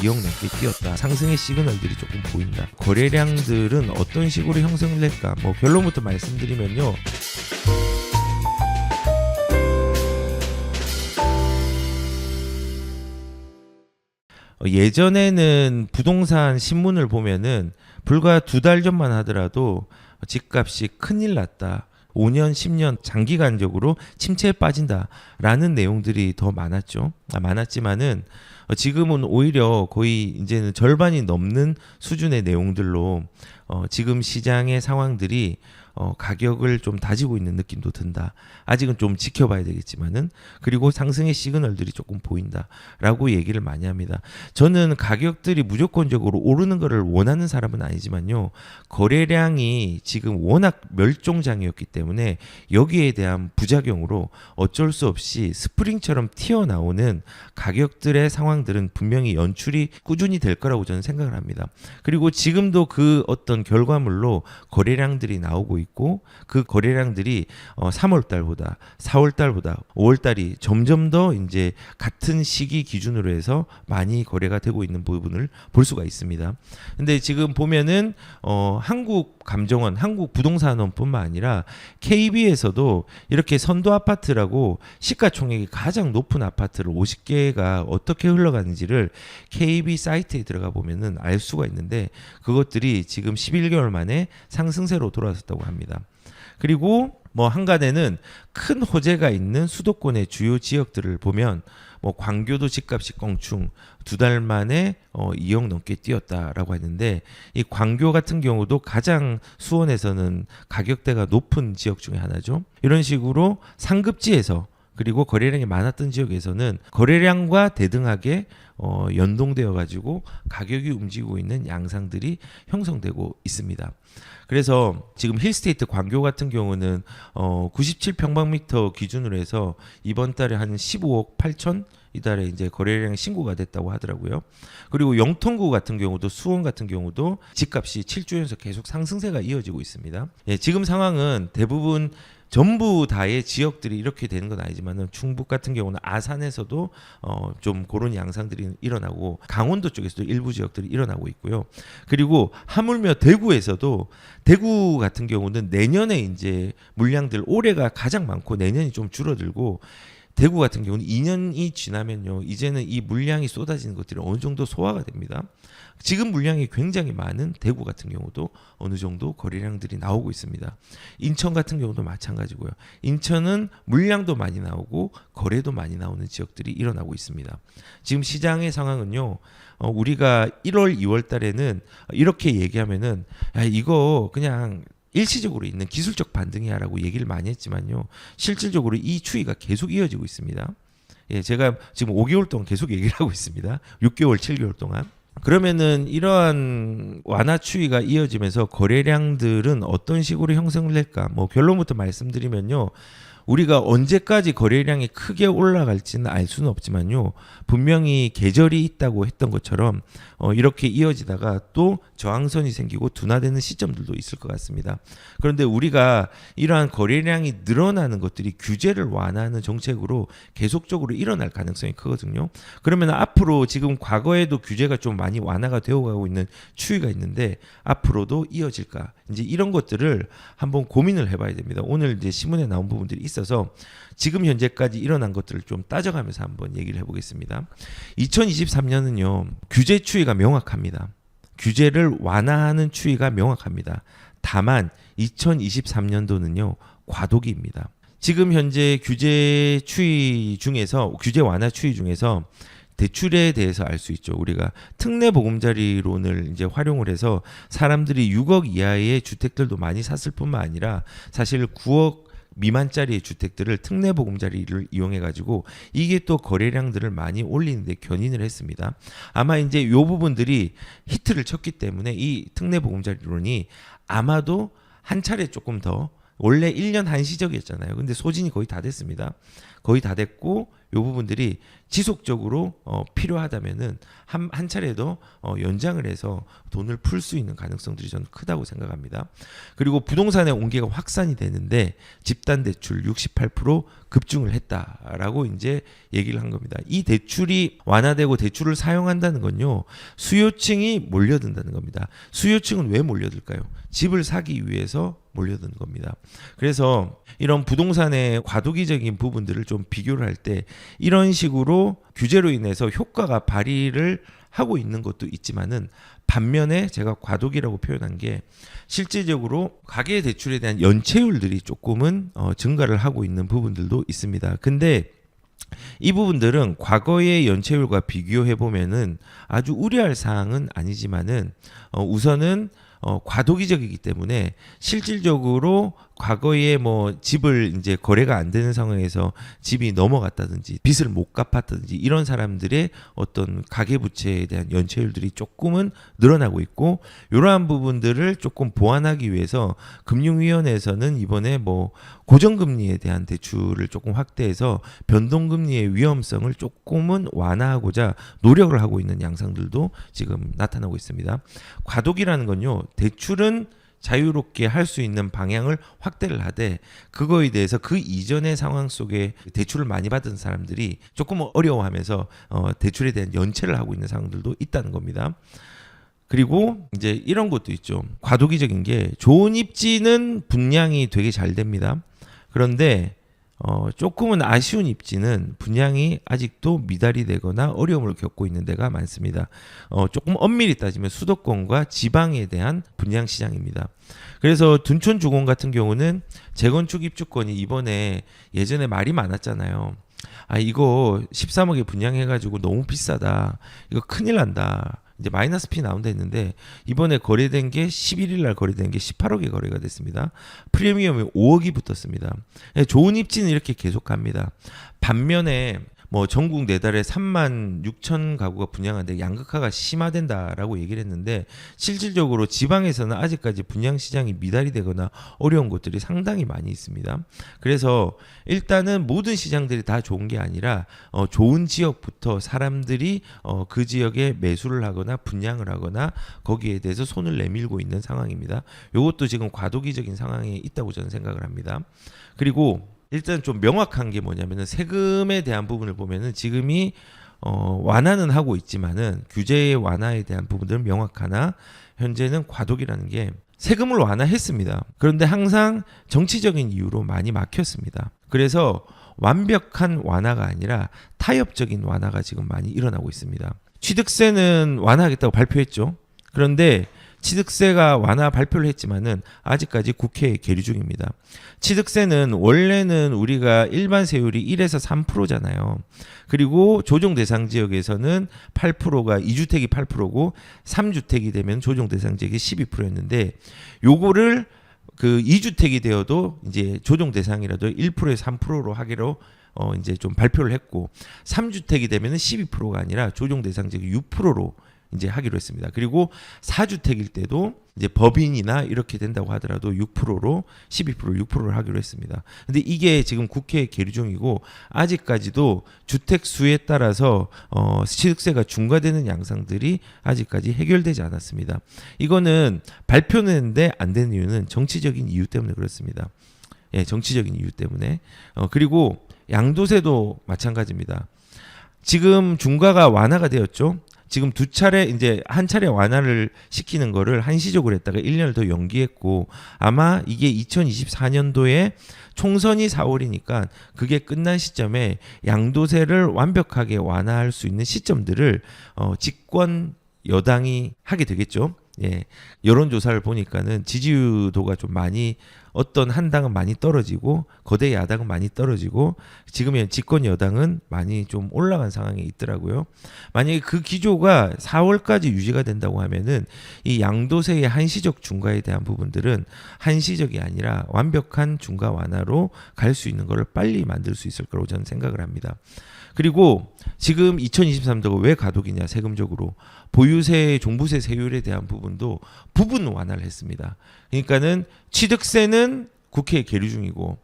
2억 넘게 뛰었다. 상승의 시그널들이 조금 보인다. 거래량들은 어떤 식으로 형성을 낼까? 뭐 결론부터 말씀드리면요. 예전에는 부동산 신문을 보면은 불과 2달 전만 하더라도 집값이 큰일 났다. 5년, 10년 장기간적으로 침체에 빠진다라는 내용들이 더 많았죠. 많았지만은 지금은 오히려 거의 이제는 절반이 넘는 수준의 내용들로 지금 시장의 상황들이 가격을 좀 다지고 있는 느낌도 든다. 아직은 좀 지켜봐야 되겠지만은, 그리고 상승의 시그널들이 조금 보인다라고 얘기를 많이 합니다. 저는 가격들이 무조건적으로 오르는 것을 원하는 사람은 아니지만요. 거래량이 지금 워낙 멸종장이었기 때문에 여기에 대한 부작용으로 어쩔 수 없이 스프링처럼 튀어나오는 가격들의 상황들은 분명히 연출이 꾸준히 될 거라고 저는 생각을 합니다. 그리고 지금도 그 어떤 결과물로 거래량들이 나오고 있고, 그 거래량들이 3월 달보다 4월 달보다 5월 달이 점점 더 이제 같은 시기 기준으로 해서 많이 거래가 되고 있는 부분을 볼 수가 있습니다. 근데 지금 보면은 한국감정원, 한국부동산원뿐만 아니라 KB에서도 이렇게 선도 아파트라고 시가총액이 가장 높은 아파트를 50개가 어떻게 흘러가는지를 KB 사이트에 들어가 보면은 알 수가 있는데, 그것들이 지금 11개월 만에 상승세로 돌아섰다고 합니다. 그리고 뭐 한간에는 큰 호재가 있는 수도권의 주요 지역들을 보면 뭐 광교도 집값이 껑충 2달 만에 2억 넘게 뛰었다라고 했는데, 이 광교 같은 경우도 가장 수원에서는 가격대가 높은 지역 중에 하나죠. 이런 식으로 상급지에서, 그리고 거래량이 많았던 지역에서는 거래량과 대등하게 연동되어 가지고 가격이 움직이고 있는 양상들이 형성되고 있습니다. 그래서 지금 힐스테이트 광교 같은 경우는 97평방미터 기준으로 해서 이번 달에 한 15억 8천 이달에 이제 거래량 신고가 됐다고 하더라고요. 그리고 영통구 같은 경우도, 수원 같은 경우도 집값이 7주 연속 계속 상승세가 이어지고 있습니다. 예, 지금 상황은 대부분 전부 다의 지역들이 이렇게 되는 건 아니지만은 충북 같은 경우는 아산에서도 좀 그런 양상들이 일어나고, 강원도 쪽에서도 일부 지역들이 일어나고 있고요. 그리고 하물며 대구에서도, 대구 같은 경우는 내년에 이제 물량들 올해가 가장 많고 내년이 좀 줄어들고, 대구 같은 경우는 2년이 지나면요, 이제는 이 물량이 쏟아지는 것들이 어느 정도 소화가 됩니다. 지금 물량이 굉장히 많은 대구 같은 경우도 어느 정도 거래량들이 나오고 있습니다. 인천 같은 경우도 마찬가지고요. 인천은 물량도 많이 나오고 거래도 많이 나오는 지역들이 일어나고 있습니다. 지금 시장의 상황은요, 우리가 1월, 2월 달에는 이렇게 얘기하면은 야, 이거 그냥 일시적으로 있는 기술적 반등이야라고 얘기를 많이 했지만요, 실질적으로 이 추이가 계속 이어지고 있습니다. 예, 제가 지금 5개월 동안 계속 얘기를 하고 있습니다. 6개월, 7개월 동안. 그러면은 이러한 완화 추이가 이어지면서 거래량들은 어떤 식으로 형성을 낼까? 뭐 결론부터 말씀드리면요, 우리가 언제까지 거래량이 크게 올라갈지는 알 수는 없지만요, 분명히 계절이 있다고 했던 것처럼 이렇게 이어지다가 또 저항선이 생기고 둔화되는 시점들도 있을 것 같습니다. 그런데 우리가 이러한 거래량이 늘어나는 것들이 규제를 완화하는 정책으로 계속적으로 일어날 가능성이 크거든요. 그러면 앞으로 지금 과거에도 규제가 좀 많이 완화가 되어가고 있는 추이가 있는데 앞으로도 이어질까? 이제 이런 것들을 한번 고민을 해봐야 됩니다. 오늘 이제 신문에 나온 부분들이 있어서 지금 현재까지 일어난 것들을 좀 따져가면서 한번 얘기를 해보겠습니다. 2023년은요, 규제 추이가 명확합니다. 규제를 완화하는 추이가 명확합니다. 다만 2023년도는요, 과도기입니다. 지금 현재 규제 추이 중에서, 규제 완화 추이 중에서 대출에 대해서 알 수 있죠. 우리가 특례 보금자리론을 이제 활용을 해서 사람들이 6억 이하의 주택들도 많이 샀을 뿐만 아니라 사실 9억 미만짜리의 주택들을 특례 보금자리를 이용해 가지고 이게 또 거래량들을 많이 올리는데 견인을 했습니다. 아마 이제 이 부분들이 히트를 쳤기 때문에 이 특례 보금자리론이 아마도 한 차례 조금 더, 원래 1년 한시적이었잖아요. 근데 소진이 거의 다 됐습니다. 거의 다 됐고 이 부분들이 지속적으로 필요하다면은 한 차례 더 연장을 해서 돈을 풀 수 있는 가능성들이 저는 크다고 생각합니다. 그리고 부동산의 온기가 확산이 되는데 집단 대출 68% 급증을 했다라고 이제 얘기를 한 겁니다. 이 대출이 완화되고 대출을 사용한다는 건요, 수요층이 몰려든다는 겁니다. 수요층은 왜 몰려들까요? 집을 사기 위해서 몰려드는 겁니다. 그래서 이런 부동산의 과도기적인 부분들을 좀 비교를 할 때 이런 식으로 규제로 인해서 효과가 발휘를 하고 있는 것도 있지만은, 반면에 제가 과도기라고 표현한 게 실질적으로 가계 대출에 대한 연체율들이 조금은 증가를 하고 있는 부분들도 있습니다. 근데 이 부분들은 과거의 연체율과 비교해 보면은 아주 우려할 사항은 아니지만은 우선은 과도기적이기 때문에 실질적으로 과거에 뭐 집을 이제 거래가 안 되는 상황에서 집이 넘어갔다든지 빚을 못 갚았다든지 이런 사람들의 어떤 가계부채에 대한 연체율들이 조금은 늘어나고 있고, 이러한 부분들을 조금 보완하기 위해서 금융위원회에서는 이번에 뭐 고정금리에 대한 대출을 조금 확대해서 변동금리의 위험성을 조금은 완화하고자 노력을 하고 있는 양상들도 지금 나타나고 있습니다. 과도기라는 건요, 대출은 자유롭게 할 수 있는 방향을 확대를 하되 그거에 대해서 그 이전의 상황 속에 대출을 많이 받은 사람들이 조금 어려워하면서 대출에 대한 연체를 하고 있는 상황들도 있다는 겁니다. 그리고 이제 이런 것도 있죠. 과도기적인 게 좋은 입지는 분양이 되게 잘 됩니다. 그런데 조금은 아쉬운 입지는 분양이 아직도 미달이 되거나 어려움을 겪고 있는 데가 많습니다. 조금 엄밀히 따지면 수도권과 지방에 대한 분양 시장입니다. 그래서 둔촌 주공 같은 경우는 재건축 입주권이 이번에 예전에 말이 많았잖아요. 아, 이거 13억에 분양해가지고 너무 비싸다. 이거 큰일 난다. 이제 마이너스 피 나온다 했는데 이번에 거래된 게 11일 날 거래된 게 18억에 거래가 됐습니다. 프리미엄이 5억이 붙었습니다. 좋은 입지는 이렇게 계속합니다. 반면에 뭐 전국 내달에 3만 6천 가구가 분양하는데 양극화가 심화된다라고 얘기를 했는데 실질적으로 지방에서는 아직까지 분양 시장이 미달이 되거나 어려운 곳들이 상당히 많이 있습니다. 그래서 일단은 모든 시장들이 다 좋은 게 아니라 좋은 지역부터 사람들이 그 지역에 매수를 하거나 분양을 하거나 거기에 대해서 손을 내밀고 있는 상황입니다. 이것도 지금 과도기적인 상황에 있다고 저는 생각을 합니다. 그리고 일단 좀 명확한 게 뭐냐면은 세금에 대한 부분을 보면은 지금이 완화는 하고 있지만은 규제의 완화에 대한 부분들은 명확하나 현재는 과도기라는 게 세금을 완화했습니다. 그런데 항상 정치적인 이유로 많이 막혔습니다. 그래서 완벽한 완화가 아니라 타협적인 완화가 지금 많이 일어나고 있습니다. 취득세는 완화하겠다고 발표했죠. 그런데 취득세가 완화 발표를 했지만은 아직까지 국회에 계류 중입니다. 취득세는 원래는 우리가 일반 세율이 1에서 3%잖아요. 그리고 조정 대상 지역에서는 8%가 2주택이 8%고 3주택이 되면 조정 대상 지역이 12%였는데 요거를 그 2주택이 되어도 이제 조정 대상이라도 1%에서 3%로 하기로 이제 좀 발표를 했고 3주택이 되면은 12%가 아니라 조정 대상 지역이 6%로 이제 하기로 했습니다. 그리고 4주택일 때도 이제 법인이나 이렇게 된다고 하더라도 6%로 6%를 하기로 했습니다. 근데 이게 지금 국회에 계류 중이고 아직까지도 주택 수에 따라서 취득세가 중과되는 양상들이 아직까지 해결되지 않았습니다. 이거는 발표는 했는데 안 되는 이유는 정치적인 이유 때문에 그렇습니다. 예, 정치적인 이유 때문에. 그리고 양도세도 마찬가지입니다. 지금 중과가 완화가 되었죠. 지금 두 차례 이제 한 차례 완화를 시키는 거를 한시적으로 했다가 1년을 더 연기했고 아마 이게 2024년도에 총선이 4월이니까 그게 끝난 시점에 양도세를 완벽하게 완화할 수 있는 시점들을 집권 여당이 하게 되겠죠. 예. 여론조사를 보니까는 지지도가 좀 많이 어떤 한 당은 많이 떨어지고 거대 야당은 많이 떨어지고 지금의 집권 여당은 많이 좀 올라간 상황에 있더라고요. 만약에 그 기조가 4월까지 유지가 된다고 하면은 이 양도세의 한시적 중과에 대한 부분들은 한시적이 아니라 완벽한 중과 완화로 갈 수 있는 것을 빨리 만들 수 있을 거라고 저는 생각을 합니다. 그리고 지금 2023년도가 왜 가독이냐 세금적으로 보유세, 종부세 세율에 대한 부분도 부분 완화를 했습니다. 그러니까는 취득세는 국회에 계류 중이고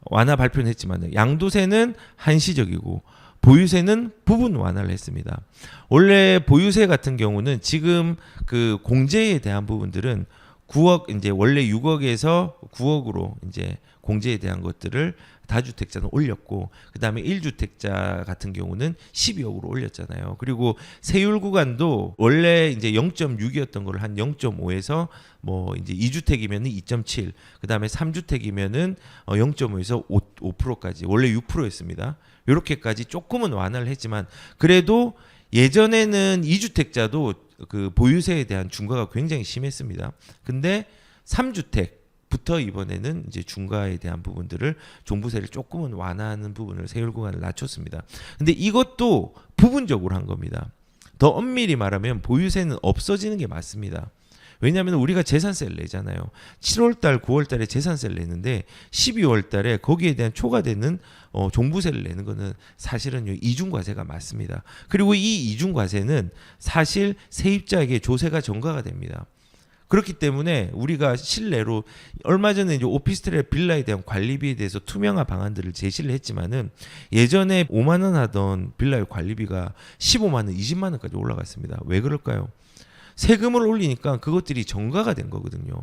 완화 발표는 했지만 양도세는 한시적이고 보유세는 부분 완화를 했습니다. 원래 보유세 같은 경우는 지금 그 공제에 대한 부분들은 9억 이제 원래 6억에서 9억으로 이제 공제에 대한 것들을 다주택자는 올렸고 그다음에 1주택자 같은 경우는 12억으로 올렸잖아요. 그리고 세율 구간도 원래 이제 0.6이었던 거를 한 0.5에서 뭐 이제 2주택이면은 2.7, 그다음에 3주택이면은 0.5에서 5%까지 원래 6%였습니다. 이렇게까지 조금은 완화를 했지만 그래도 예전에는 2주택자도 그 보유세에 대한 중과가 굉장히 심했습니다. 근데 3주택부터 이번에는 이제 중과에 대한 부분들을 종부세를 조금은 완화하는 부분을 세율 구간을 낮췄습니다. 근데 이것도 부분적으로 한 겁니다. 더 엄밀히 말하면 보유세는 없어지는 게 맞습니다. 왜냐하면 우리가 재산세를 내잖아요. 7월달, 9월달에 재산세를 내는데 12월달에 거기에 대한 초과되는 종부세를 내는 거는 사실은 이중과세가 맞습니다. 그리고 이 이중과세는 사실 세입자에게 조세가 전가가 됩니다. 그렇기 때문에 우리가 실내로 얼마 전에 이제 오피스텔의 빌라에 대한 관리비에 대해서 투명화 방안들을 제시를 했지만은 예전에 5만 원 하던 빌라의 관리비가 15만 원, 20만 원까지 올라갔습니다. 왜 그럴까요? 세금을 올리니까 그것들이 전가가 된 거거든요.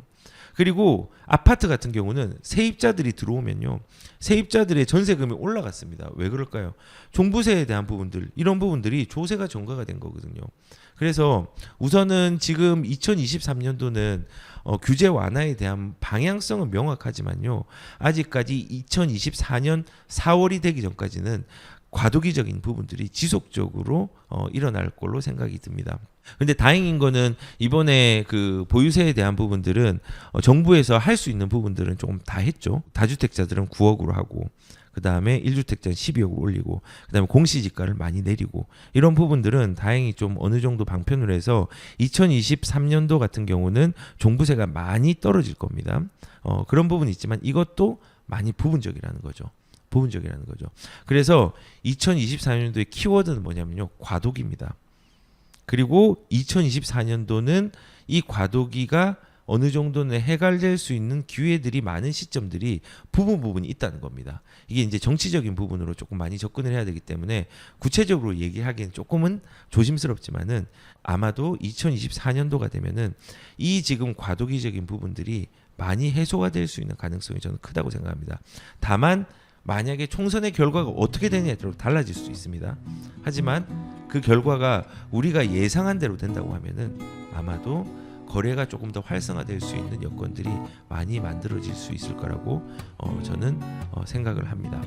그리고 아파트 같은 경우는 세입자들이 들어오면요, 세입자들의 전세금이 올라갔습니다. 왜 그럴까요? 종부세에 대한 부분들, 이런 부분들이 조세가 전가가 된 거거든요. 그래서 우선은 지금 2023년도는 규제 완화에 대한 방향성은 명확하지만요, 아직까지 2024년 4월이 되기 전까지는 과도기적인 부분들이 지속적으로 일어날 걸로 생각이 듭니다. 근데 다행인 거는 이번에 그 보유세에 대한 부분들은 정부에서 할 수 있는 부분들은 조금 다 했죠. 다주택자들은 9억으로 하고 그다음에 1주택자는 12억으로 올리고 그다음에 공시지가를 많이 내리고 이런 부분들은 다행히 좀 어느 정도 방편을 해서 2023년도 같은 경우는 종부세가 많이 떨어질 겁니다. 그런 부분이 있지만 이것도 많이 부분적이라는 거죠. 부분적이라는 거죠. 그래서 2024년도의 키워드는 뭐냐면요, 과도기입니다. 그리고 2024년도는 이 과도기가 어느 정도는 해결될 수 있는 기회들이 많은 시점들이 부분이 있다는 겁니다. 이게 이제 정치적인 부분으로 조금 많이 접근을 해야 되기 때문에 구체적으로 얘기하기는 조금은 조심스럽지만은 아마도 2024년도가 되면은 이 지금 과도기적인 부분들이 많이 해소가 될 수 있는 가능성이 저는 크다고 생각합니다. 다만 만약에 총선의 결과가 어떻게 되느냐에 따라 달라질 수 있습니다. 하지만 그 결과가 우리가 예상한 대로 된다고 하면은 아마도 거래가 조금 더 활성화될 수 있는 여건들이 많이 만들어질 수 있을 거라고 저는 생각을 합니다.